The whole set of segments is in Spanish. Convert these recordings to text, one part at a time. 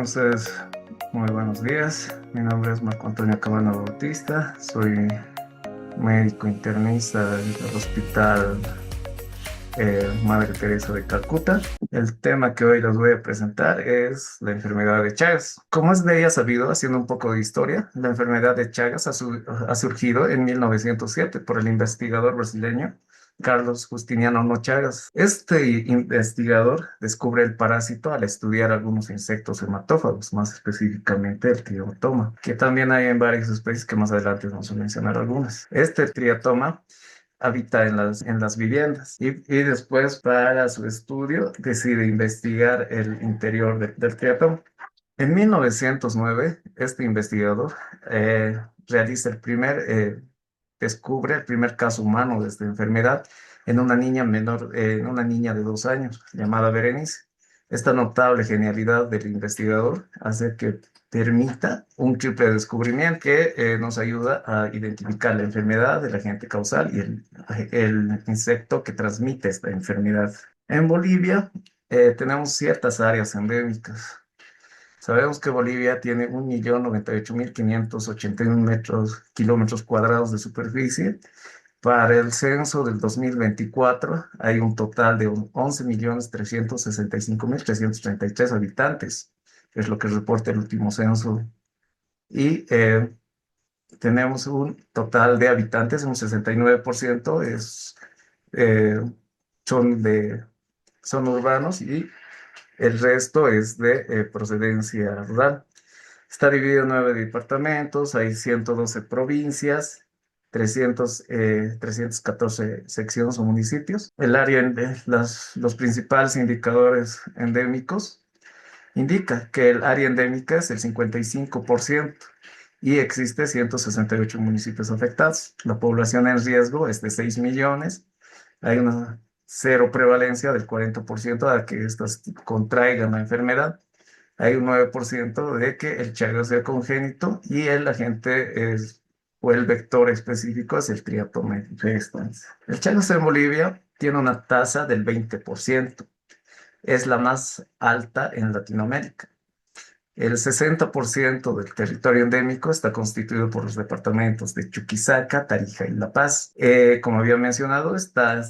Tengan ustedes muy buenos días. Mi nombre es Marco Antonio Cabana Bautista. Soy médico internista del Hospital Madre Teresa de Calcuta. El tema que hoy les voy a presentar es la enfermedad de Chagas. Como es de ella sabido, haciendo un poco de historia, la enfermedad de Chagas ha surgido en 1907 por el investigador brasileño Carlos Justiniano No Chagas. Este investigador descubre el parásito al estudiar algunos insectos hematófagos, más específicamente el triatoma, que también hay en varias especies que más adelante vamos a mencionar algunas. Este triatoma habita en las viviendas y después para su estudio decide investigar el interior del triatoma. En 1909, este investigador realiza descubre el primer caso humano de esta enfermedad en una niña menor, en una niña de 2 años llamada Berenice. Esta notable genialidad del investigador hace que permita un triple descubrimiento que nos ayuda a identificar la enfermedad, el agente causal y el insecto que transmite esta enfermedad. En Bolivia tenemos ciertas áreas endémicas. Sabemos que Bolivia tiene 1.098.581 kilómetros cuadrados de superficie. Para el censo del 2024 hay un total de 11.365.333 habitantes, es lo que reporta el último censo. Y tenemos un total de habitantes, un 69% eh, son, son urbanos y el resto es de procedencia rural. Está dividido en 9 departamentos, hay 112 provincias, 314 secciones o municipios. El área, los principales indicadores endémicos indica que el área endémica es el 55% y existe 168 municipios afectados. La población en riesgo es de 6 millones. Hay una cero prevalencia del 40% a que estas contraigan la enfermedad. Hay un 9% de que el Chagas sea congénito y el agente o el vector específico es el Triatoma infestans. El Chagas en Bolivia tiene una tasa del 20%. Es la más alta en Latinoamérica. El 60% del territorio endémico está constituido por los departamentos de Chuquisaca, Tarija y La Paz. Como había mencionado, están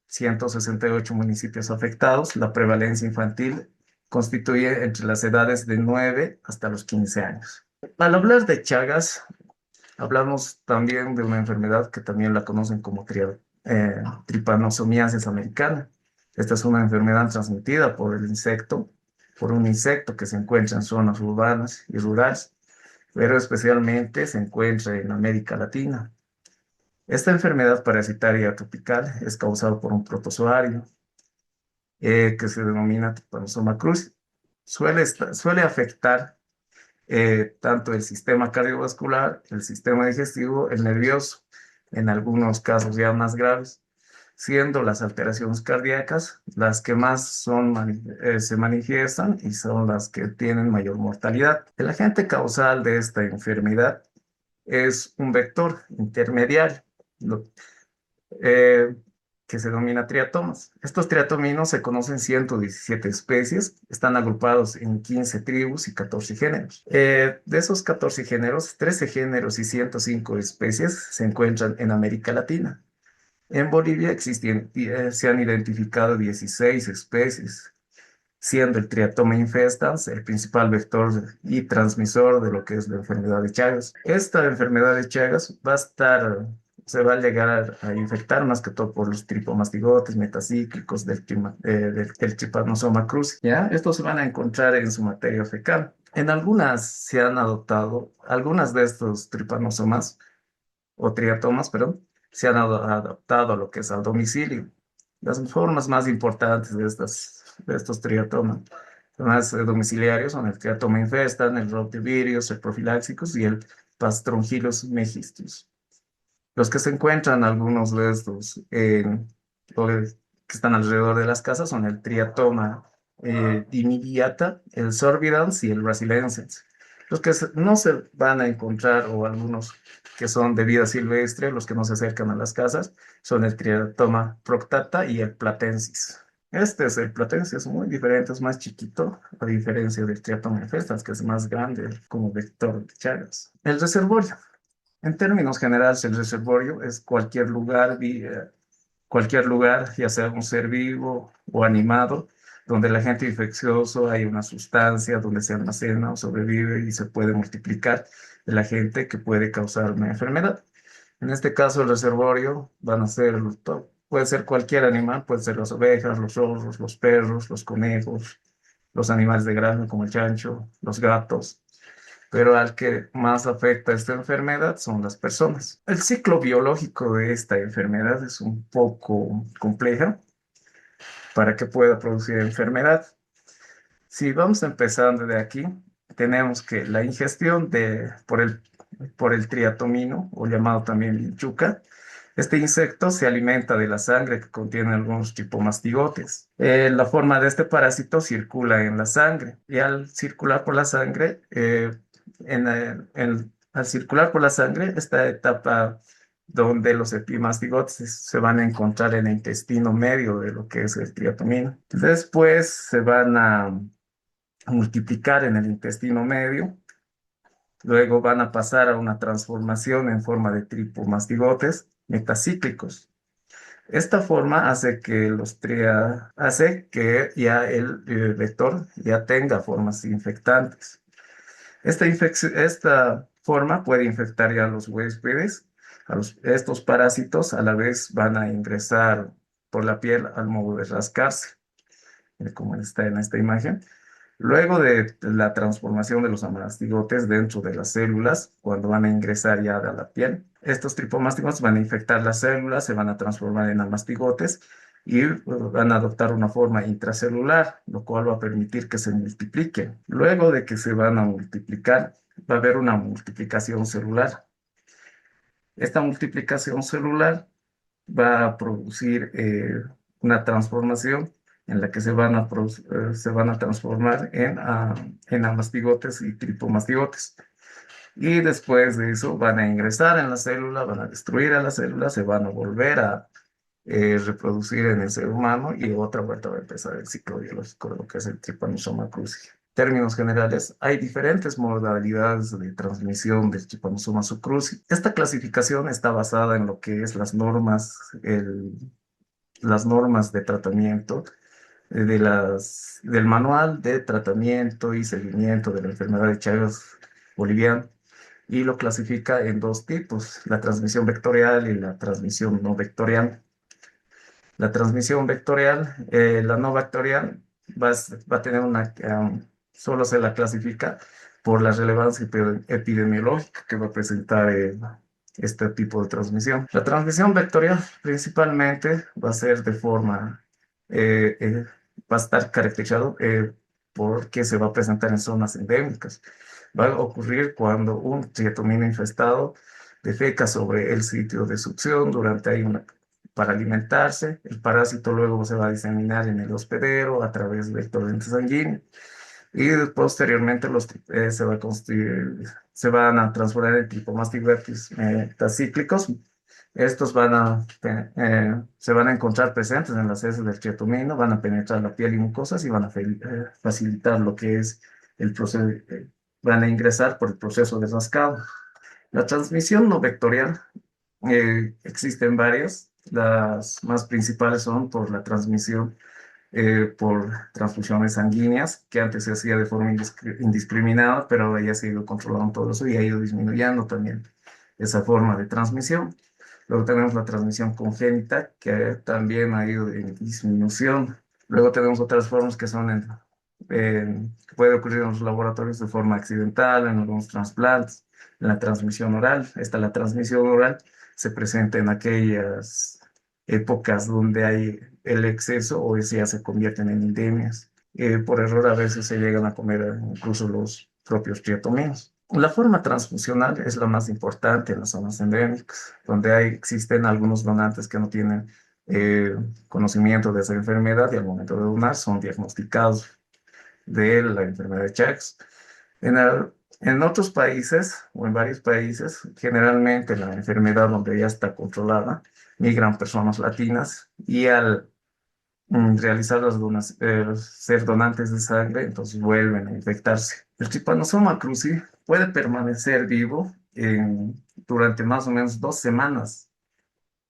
168 municipios afectados. La prevalencia infantil constituye entre las edades de 9 hasta los 15 años. Al hablar de Chagas, hablamos también de una enfermedad que también la conocen como tripanosomiasis americana. Esta es una enfermedad transmitida por un insecto que se encuentra en zonas urbanas y rurales, pero especialmente se encuentra en América Latina. Esta enfermedad parasitaria tropical es causada por un protozoario que se denomina Trypanosoma cruzi. Suele afectar tanto el sistema cardiovascular, el sistema digestivo, el nervioso, en algunos casos ya más graves, siendo las alteraciones cardíacas las que más se manifiestan y son las que tienen mayor mortalidad. El agente causal de esta enfermedad es un vector intermediario, lo- eh, que se denomina triatomas. Estos triatominos se conocen 117 especies, están agrupados en 15 tribus y 14 géneros. De esos 14 géneros, 13 géneros y 105 especies se encuentran en América Latina. En Bolivia se han identificado 16 especies, siendo el Triatoma infestans el principal vector y transmisor de lo que es la enfermedad de Chagas. Esta enfermedad de Chagas se va a llegar a infectar más que todo por los tripomastigotes metacíclicos del Trypanosoma cruzi. ¿Ya? Estos se van a encontrar en su materia fecal. En algunas se han adoptado, algunas de estos tripanosomas o triatomas, perdón, se han adaptado a lo que es al domicilio. Las formas más importantes de estos triatomas más domiciliarios son el triatoma infestan, el rotavirus, el profiláxicos y el Pastrongylus megistus. Los que se encuentran, algunos de estos, que están alrededor de las casas son el triatoma dimidiata, el sorbitans y el brasiliensis. Los que no se van a encontrar, o algunos que son de vida silvestre, los que no se acercan a las casas, son el triatoma proctata y el platensis. Este es el platense, es muy diferente, es más chiquito, a diferencia del triatlón festas, que es más grande como vector de Chagas. El reservorio. En términos generales, el reservorio es cualquier lugar, ya sea un ser vivo o animado, donde el agente infeccioso hay una sustancia, donde se almacena o sobrevive y se puede multiplicar el agente que puede causar una enfermedad. En este caso, el reservorio van a ser, puede ser cualquier animal, puede ser las ovejas, los zorros, los perros, los conejos, los animales de granja como el chancho, los gatos, pero al que más afecta esta enfermedad son las personas. El ciclo biológico de esta enfermedad es un poco compleja para que pueda producir enfermedad. Si vamos empezando de aquí, tenemos que la ingestión por el triatomino, o llamado también vinchuca, este insecto se alimenta de la sangre que contiene algunos tripomastigotes. La forma de este parásito circula en la sangre y al circular por la sangre, al circular por la sangre, esta etapa donde los epimastigotes se van a encontrar en el intestino medio de lo que es el triatomino. Después se van a multiplicar en el intestino medio. Luego van a pasar a una transformación en forma de tripomastigotes metacíclicos. Esta forma hace que ya el vector ya tenga formas infectantes. Esta forma puede infectar ya a los huéspedes. Estos parásitos a la vez van a ingresar por la piel al modo de rascarse, como está en esta imagen. Luego de la transformación de los amastigotes dentro de las células, cuando van a ingresar ya a la piel, estos tripomastigotes van a infectar las células, se van a transformar en amastigotes y van a adoptar una forma intracelular, lo cual va a permitir que se multipliquen. Luego de que se van a multiplicar, va a haber una multiplicación celular. Esta multiplicación celular va a producir una transformación en la que se van a transformar en amastigotes y tripomastigotes. Y después de eso van a ingresar en la célula, van a destruir a la célula, se van a volver a reproducir en el ser humano y otra vuelta va a empezar el ciclo biológico de lo que es el Trypanosoma cruzi. En términos generales, hay diferentes modalidades de transmisión del Trypanosoma cruzi. Esta clasificación está basada en lo que es las normas de tratamiento del manual de tratamiento y seguimiento de la enfermedad de Chagas boliviana y lo clasifica en dos tipos, la transmisión vectorial y la transmisión no vectorial. La transmisión vectorial, la no vectorial, va a tener solo se la clasifica por la relevancia epidemiológica que va a presentar este tipo de transmisión. La transmisión vectorial principalmente va a ser eh, eh, va a estar caracterizado porque se va a presentar en zonas endémicas. Va a ocurrir cuando un triatomino infestado defeca sobre el sitio de succión durante ahí para alimentarse. El parásito luego se va a diseminar en el hospedero a través del torrente sanguíneo y posteriormente se van a transformar en tripomastigotes metacíclicos. Estos se van a encontrar presentes en las heces del triatomino, van a penetrar la piel y mucosas y van a facilitar lo que es el proceso, van a ingresar por el proceso de rascado. La transmisión no vectorial, existen varias. Las más principales son por la transmisión por transfusiones sanguíneas, que antes se hacía de forma indiscriminada, pero ahora ya se ha ido controlando todo eso y ha ido disminuyendo también esa forma de transmisión. Luego tenemos la transmisión congénita, que también ha ido en disminución. Luego tenemos otras formas que son que puede ocurrir en los laboratorios de forma accidental, en algunos trasplantes, en la transmisión oral. La transmisión oral se presenta en aquellas épocas donde hay el exceso o ya se convierten en endemias. Por error a veces se llegan a comer incluso los propios triatominos. La forma transfusional es la más importante en las zonas endémicas, donde existen algunos donantes que no tienen conocimiento de esa enfermedad y al momento de donar son diagnosticados de la enfermedad de Chagas. En, en otros países o en varios países, generalmente la enfermedad donde ya está controlada, migran personas latinas realizar ser donantes de sangre, entonces vuelven a infectarse. El Trypanosoma cruzi puede permanecer vivo durante más o menos 2 semanas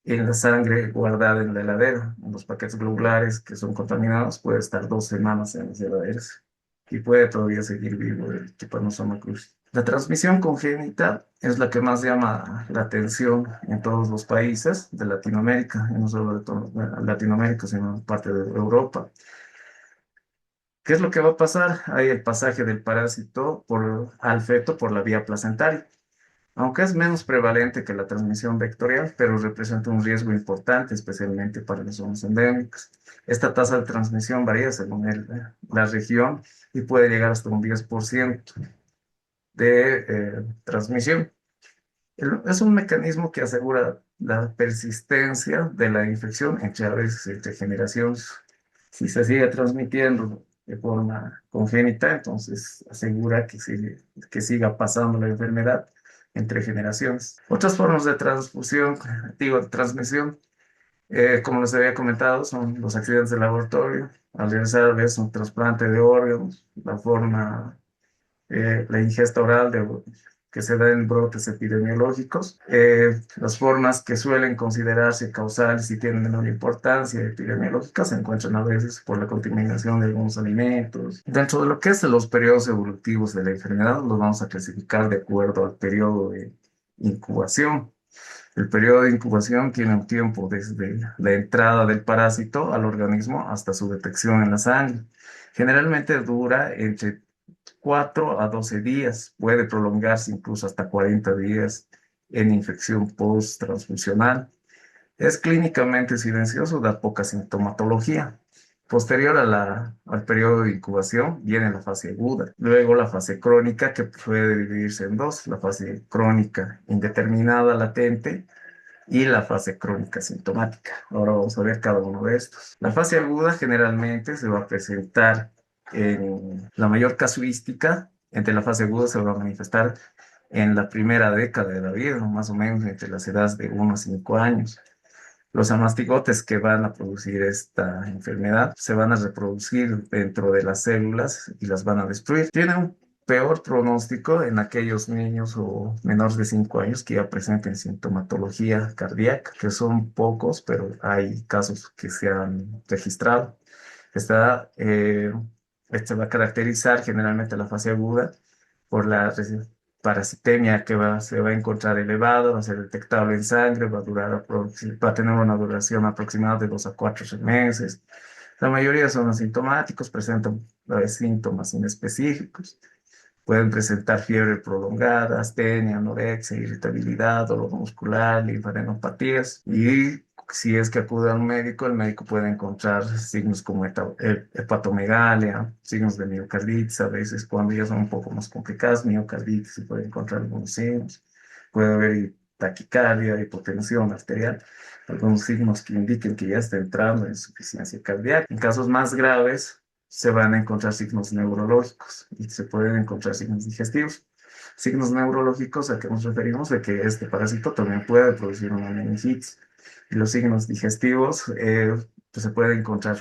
en la sangre guardada en la heladera. En los paquetes globulares que son contaminados puede estar 2 semanas en las heladeras y puede todavía seguir vivo el Trypanosoma cruzi. La transmisión congénita es la que más llama la atención en todos los países de Latinoamérica, y no solo de Latinoamérica, sino en parte de Europa. ¿Qué es lo que va a pasar? Hay el pasaje del parásito al feto por la vía placentaria. Aunque es menos prevalente que la transmisión vectorial, pero representa un riesgo importante, especialmente para las zonas endémicas. Esta tasa de transmisión varía según la región y puede llegar hasta un 10% de transmisión. Es un mecanismo que asegura la persistencia de la infección entre aves, entre generaciones. Si se sigue transmitiendo de forma congénita, entonces asegura que siga pasando la enfermedad entre generaciones. Otras formas de transfusión, digo, de transmisión, como les había comentado, son los accidentes de laboratorio, al realizar a veces un trasplante de órganos, la ingesta oral que se da en brotes epidemiológicos, las formas que suelen considerarse causales y tienen menor importancia epidemiológica se encuentran a veces por la contaminación de algunos alimentos. Dentro de lo que es los periodos evolutivos de la enfermedad, los vamos a clasificar de acuerdo al periodo de incubación. El periodo de incubación tiene un tiempo desde la entrada del parásito al organismo hasta su detección en la sangre. Generalmente dura entre 4 a 12 días, puede prolongarse incluso hasta 40 días en infección post-transfusional. Es clínicamente silencioso, da poca sintomatología. Posterior al periodo de incubación viene la fase aguda, luego la fase crónica que puede dividirse en dos, la fase crónica indeterminada latente y la fase crónica sintomática. Ahora vamos a ver cada uno de estos. La fase aguda generalmente se va a presentar en la mayor casuística, entre la fase aguda se va a manifestar en la primera década de la vida, más o menos entre las edades de 1 a 5 años. Los amastigotes que van a producir esta enfermedad se van a reproducir dentro de las células y las van a destruir. Tiene un peor pronóstico en aquellos niños o menores de 5 años que ya presenten sintomatología cardíaca, que son pocos, pero hay casos que se han registrado. Esta, eh, este va a caracterizar generalmente la fase aguda por la parasitemia se va a encontrar elevada, va a ser detectable en sangre, va a tener una duración aproximada de 2 a 4 meses. La mayoría son asintomáticos, presentan síntomas inespecíficos. Pueden presentar fiebre prolongada, astenia, anorexia, irritabilidad, dolor muscular, linfadenopatía. Y si es que acude al médico, el médico puede encontrar signos como hepatomegalia, signos de miocarditis. A veces, cuando ya son un poco más complicadas, miocarditis, se puede encontrar algunos signos. Puede haber taquicardia, hipotensión arterial, algunos signos que indiquen que ya está entrando en insuficiencia cardíaca. En casos más graves, se van a encontrar signos neurológicos y se pueden encontrar signos digestivos. Signos neurológicos a que nos referimos de que este parásito también puede producir una meningitis. Y los signos digestivos, pues se puede encontrar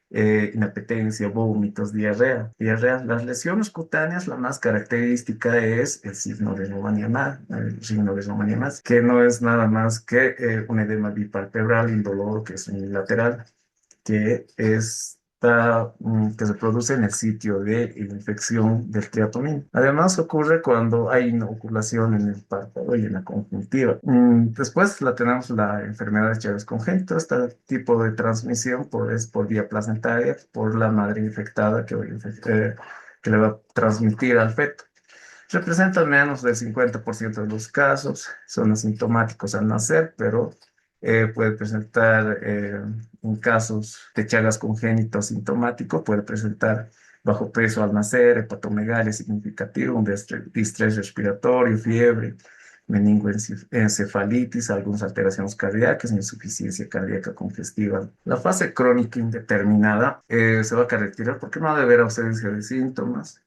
inapetencia, vómitos, diarrea. Las lesiones cutáneas, la más característica es el signo de Romaní-Mast, que no es nada más que un edema bipalpebral indoloro, que es unilateral, que se produce en el sitio de infección del triatomina. Además, ocurre cuando hay inoculación en el párpado y en la conjuntiva. Después tenemos la enfermedad de Chagas congénita. Este tipo de transmisión es por vía placentaria, por la madre infectada que le va a transmitir al feto. Representan menos del 50% de los casos, son asintomáticos al nacer, pero puede presentar, en casos de Chagas congénito asintomático, puede presentar bajo peso al nacer, hepatomegalia significativa, un distrés respiratorio, fiebre, meningoencefalitis, algunas alteraciones cardíacas, insuficiencia cardíaca congestiva. La fase crónica indeterminada se va a caracterizar porque no debe haber ausencia de síntomas.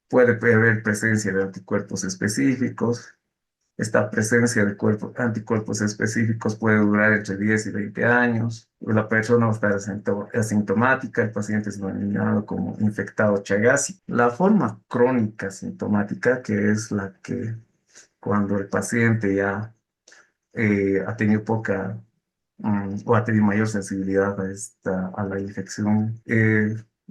Puede haber presencia de anticuerpos específicos, Esta presencia de anticuerpos específicos puede durar entre 10 y 20 años. La persona va a estar asintomática, el paciente es denominado como infectado chagásico. La forma crónica sintomática, que es la que cuando el paciente ya ha tenido o ha tenido mayor sensibilidad a la infección,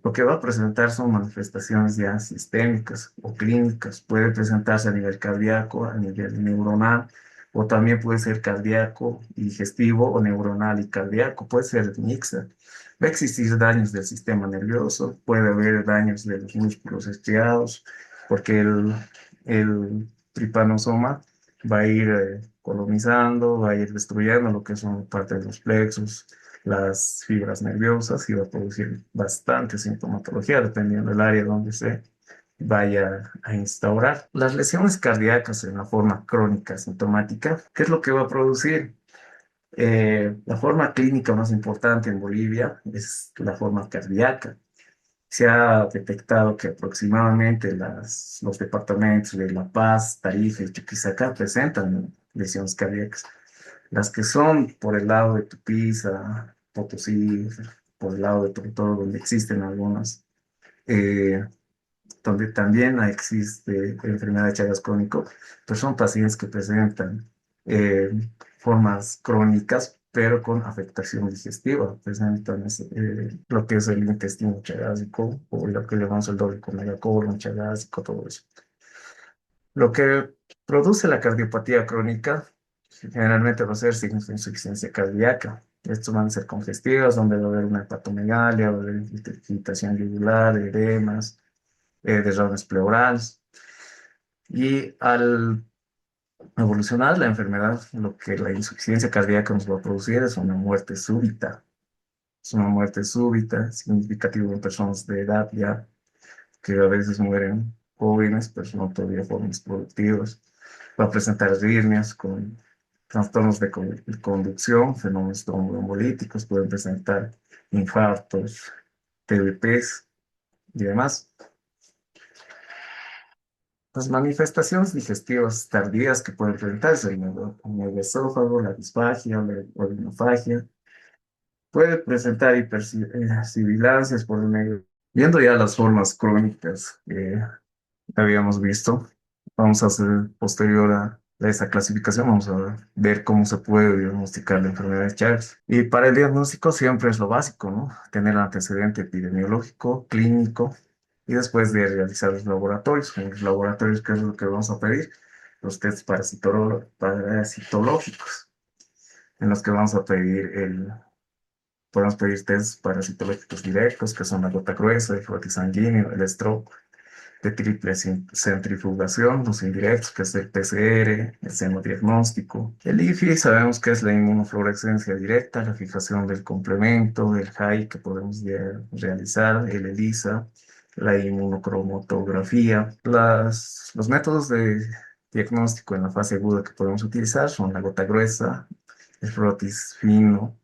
lo que va a presentar son manifestaciones ya sistémicas o clínicas. Puede presentarse a nivel cardíaco, a nivel neuronal, o también puede ser cardíaco y digestivo, o neuronal y cardíaco, puede ser mixta. Va a existir daños del sistema nervioso, puede haber daños de los músculos estriados, porque el tripanosoma va a ir colonizando, va a ir destruyendo lo que son parte de los plexos, las fibras nerviosas, y va a producir bastante sintomatología dependiendo del área donde se vaya a instaurar. Las lesiones cardíacas en la forma crónica sintomática, ¿qué es lo que va a producir? La forma clínica más importante en Bolivia es la forma cardíaca. Se ha detectado que aproximadamente los departamentos de La Paz, Tarija y Chuquisaca presentan lesiones cardíacas. Las que son por el lado de Tupiza, Potosí, por el lado de Toro, donde existen algunas, eh, donde también existe enfermedad de Chagas crónico, pero son pacientes que presentan eh, formas crónicas, pero con afectación digestiva. Presentan lo que es el intestino chagásico, o lo que llamamos el doble con megacolon chagásico, todo eso. Lo que produce la cardiopatía crónica generalmente va a ser signos de insuficiencia cardíaca. Estos van a ser congestivos, donde va a haber una hepatomegalia, va a haber infiltración yugular, edemas, derrames pleurales. Y al evolucionar la enfermedad, lo que la insuficiencia cardíaca nos va a producir es una muerte súbita. Es una muerte súbita, significativa en personas de edad ya, que a veces mueren jóvenes, pero no todavía jóvenes productivos. Va a presentar arritmias con trastornos de conducción, fenómenos tromboembolíticos, pueden presentar infartos, TBPs y demás. Las manifestaciones digestivas tardías que pueden presentarse en el esófago, la disfagia, la orinofagia, puede presentar hipersibilancias por el medio. Viendo ya las formas crónicas que habíamos visto, vamos a hacer posterior a esa clasificación, vamos a ver cómo se puede diagnosticar la enfermedad de Chagas. Y para el diagnóstico siempre es lo básico, ¿no? Tener antecedente epidemiológico, clínico, y después de realizar los laboratorios. En los laboratorios, ¿qué es lo que vamos a pedir? Los tests parasitológicos, en los que vamos a podemos pedir tests parasitológicos directos, que son la gota gruesa, el flujo sanguíneo, el stroke de triple centrifugación, los indirectos, que es el PCR, el semodiagnóstico. El IFI sabemos que es la inmunofluorescencia directa, la fijación del complemento, el HAI que podemos realizar, el ELISA, la inmunocromatografía. Los métodos de diagnóstico en la fase aguda que podemos utilizar son la gota gruesa, el frotis fino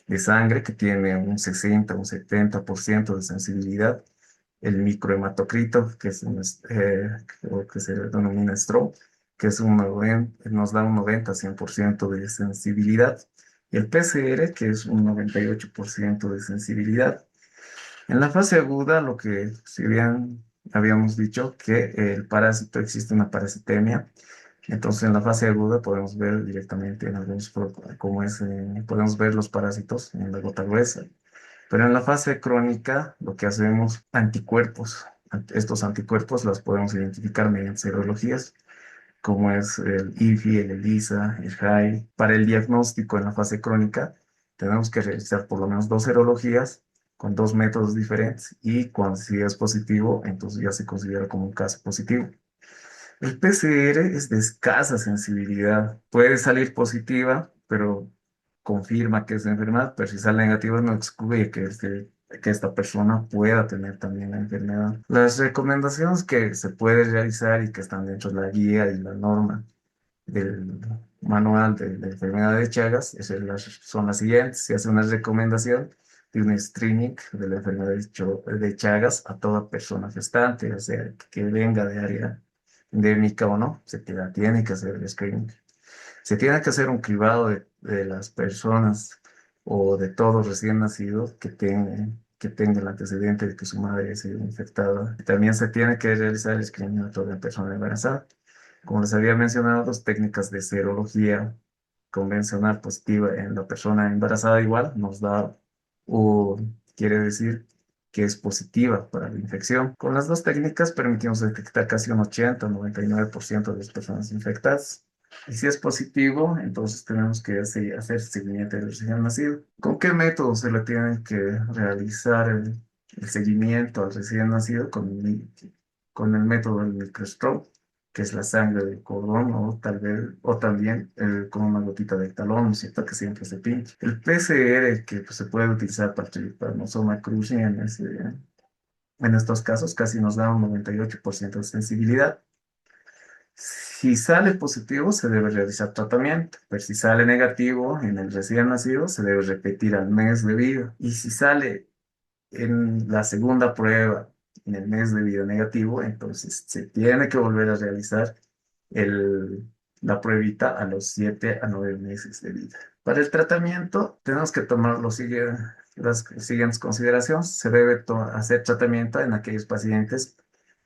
de sangre que tiene un 60, un 70% de sensibilidad, el microhematocrito, que que se denomina STRO, que es nos da un 90-100% de sensibilidad, y el PCR, que es un 98% de sensibilidad. En la fase aguda, lo que si bien habíamos dicho que el parásito existe una parasitemia, entonces en la fase aguda podemos ver directamente en podemos ver los parásitos en la gota gruesa. Pero en la fase crónica, lo que hacemos, anticuerpos. Estos anticuerpos los podemos identificar mediante serologías, como es el IFI, el ELISA, el HAI. Para el diagnóstico en la fase crónica, tenemos que realizar por lo menos dos serologías con dos métodos diferentes, y cuando si es positivo, entonces ya se considera como un caso positivo. El PCR es de escasa sensibilidad. Puede salir positiva, pero confirma que es de enfermedad, pero si sale negativa no excluye que esta persona pueda tener también la enfermedad. Las recomendaciones que se puede realizar y que están dentro de la guía y la norma del manual de la enfermedad de Chagas son las siguientes. Se hace una recomendación de un screening de la enfermedad de Chagas a toda persona gestante, o sea, que venga de área endémica o no, tiene que hacer el screening. Se tiene que hacer un cribado de las personas o de todos recién nacidos que tengan el antecedente de que su madre es infectada. Y también se tiene que realizar el screening a toda persona embarazada. Como les había mencionado, las técnicas de serología convencional positiva en la persona embarazada igual nos da, o quiere decir que es positiva para la infección. Con las dos técnicas permitimos detectar casi un 80-99% de las personas infectadas. Y si es positivo, entonces tenemos que hacer seguimiento del recién nacido. ¿Con qué método se le tiene que realizar el seguimiento al recién nacido? Con el método del microscopio, que es la sangre del cordón, o tal vez, o también con una gotita de talón, ¿no es cierto? Que siempre se pincha. El PCR, que pues, se puede utilizar para el trypanosoma cruzi en estos casos, casi nos da un 98% de sensibilidad. Si sale positivo, se debe realizar tratamiento, pero si sale negativo en el recién nacido, se debe repetir al mes de vida. Y si sale en la segunda prueba, en el mes de vida negativo, entonces se tiene que volver a realizar el, la pruebita a los 7 a 9 meses de vida. Para el tratamiento, tenemos que tomar las siguientes consideraciones. Se debe hacer tratamiento en aquellos pacientes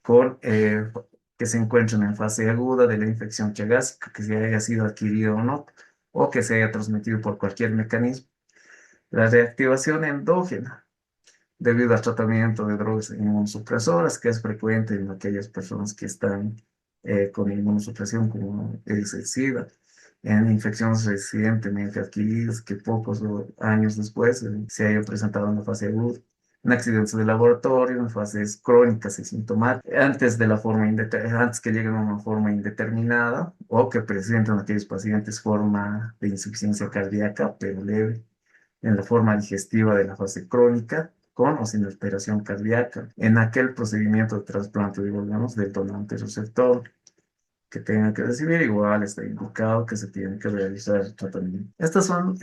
con, que se encuentren en fase aguda de la infección chagásica, que se haya sido adquirido o no, o que se haya transmitido por cualquier mecanismo. La reactivación endógena debido al tratamiento de drogas inmunosupresoras, que es frecuente en aquellas personas que están con inmunosupresión, como es el SIDA, en infecciones recientemente adquiridas que años después se hayan presentado en la fase aguda, en accidentes de laboratorio, en fases crónicas y sintomáticas, antes que lleguen a una forma indeterminada o que presentan aquellos pacientes forma de insuficiencia cardíaca, pero leve en la forma digestiva de la fase crónica, con o sin alteración cardíaca, en aquel procedimiento de trasplante de órganos del donante receptor que tenga que recibir, igual está indicado que se tiene que realizar el tratamiento. Estas son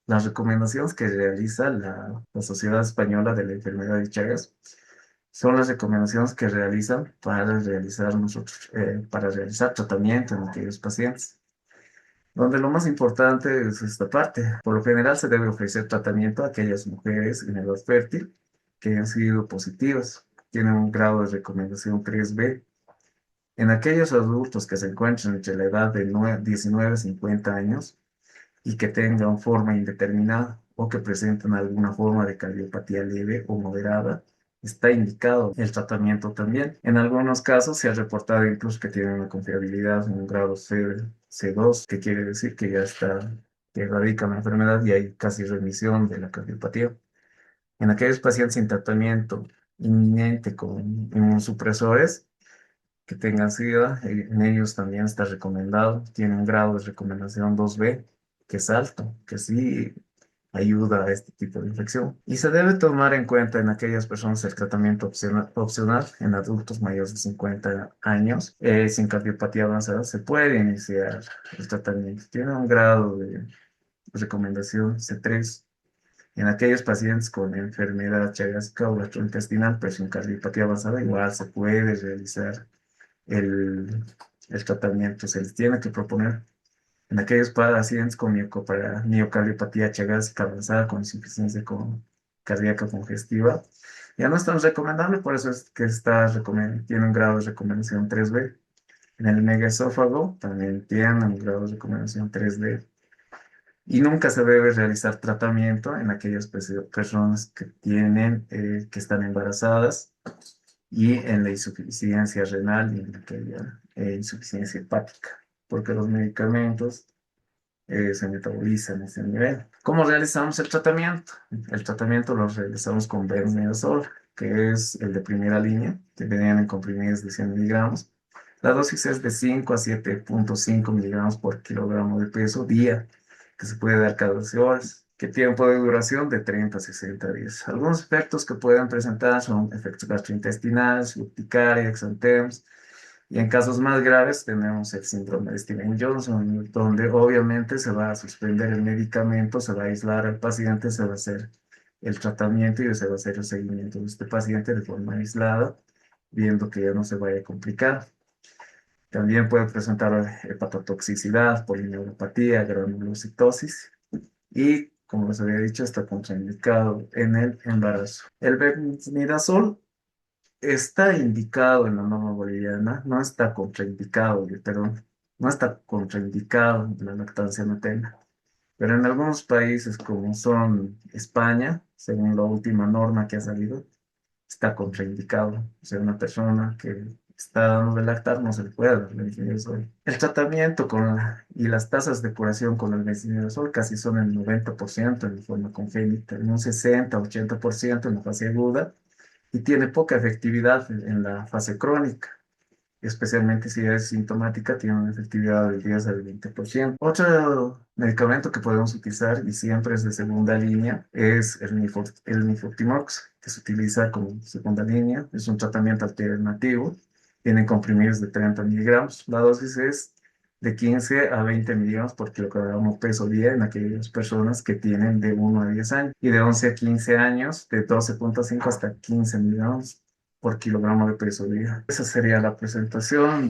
las recomendaciones que realiza la Sociedad Española de la Enfermedad de Chagas. Son las recomendaciones que realizan para realizar tratamiento en aquellos pacientes donde lo más importante es esta parte. Por lo general se debe ofrecer tratamiento a aquellas mujeres en edad fértil que han sido positivas, tienen un grado de recomendación 3B. En aquellos adultos que se encuentran entre la edad de 19 a 50 años y que tengan forma indeterminada o que presenten alguna forma de cardiopatía leve o moderada, está indicado el tratamiento también. En algunos casos se ha reportado incluso que tienen una confiabilidad en un grado C2, que quiere decir que ya está, que erradica la enfermedad y hay casi remisión de la cardiopatía. En aquellos pacientes sin tratamiento inminente con inmunosupresores, que tengan SIDA, en ellos también está recomendado, tiene un grado de recomendación 2B, que es alto, que sí ayuda a este tipo de infección. Y se debe tomar en cuenta en aquellas personas el tratamiento opcional en adultos mayores de 50 años, sin cardiopatía avanzada, se puede iniciar el tratamiento. Tiene un grado de recomendación C3. En aquellos pacientes con enfermedad chagásica o gastrointestinal, pero sin cardiopatía avanzada, igual se puede realizar el, el tratamiento. Se les tiene que proponer en aquellos pacientes con miocardiopatía chagásica avanzada con insuficiencia cardíaca congestiva. Ya no es tan recomendable, por eso es que tiene un grado de recomendación 3B. En el megaesófago también tiene un grado de recomendación 3D. Y nunca se debe realizar tratamiento en aquellas personas que están embarazadas y en la insuficiencia renal y en aquella insuficiencia hepática, porque los medicamentos se metabolizan a ese nivel. ¿Cómo realizamos el tratamiento? El tratamiento lo realizamos con benzimidazol, que es el de primera línea, que venían en comprimidos de 100 miligramos. La dosis es de 5 a 7,5 miligramos por kilogramo de peso día, que se puede dar cada 12 horas. ¿Qué tiempo de duración? De 30 a 60 días. Algunos efectos que pueden presentar son efectos gastrointestinales, urticaria, exantemas, y en casos más graves tenemos el síndrome de Stevens-Johnson, donde obviamente se va a suspender el medicamento, se va a aislar al paciente, se va a hacer el tratamiento y se va a hacer el seguimiento de este paciente de forma aislada, viendo que ya no se vaya a complicar. También puede presentar hepatotoxicidad, polineuropatía, granulocitosis y, como les había dicho, está contraindicado en el embarazo. El benznidazol está indicado en la norma boliviana, no está contraindicado, perdón, no está contraindicado en la lactancia materna. Pero en algunos países como son España, según la última norma que ha salido, está contraindicado. O sea, una persona que está dando de lactar no se le puede dar letrozol. El tratamiento y las tasas de curación con el letrozol casi son el 90% en forma congénita, en un 60-80% en la fase aguda y tiene poca efectividad en la fase crónica. Especialmente si es sintomática, tiene una efectividad del 10 al 20%. Otro medicamento que podemos utilizar, y siempre es de segunda línea, es el Nifurtimox, que se utiliza como segunda línea. Es un tratamiento alternativo. Tiene comprimidos de 30 miligramos. La dosis es de 15 a 20 miligramos por kilogramo peso día en aquellas personas que tienen de 1 a 10 años. Y de 11 a 15 años, de 12,5 hasta 15 miligramos por kilogramo de peso día. Esa sería la presentación.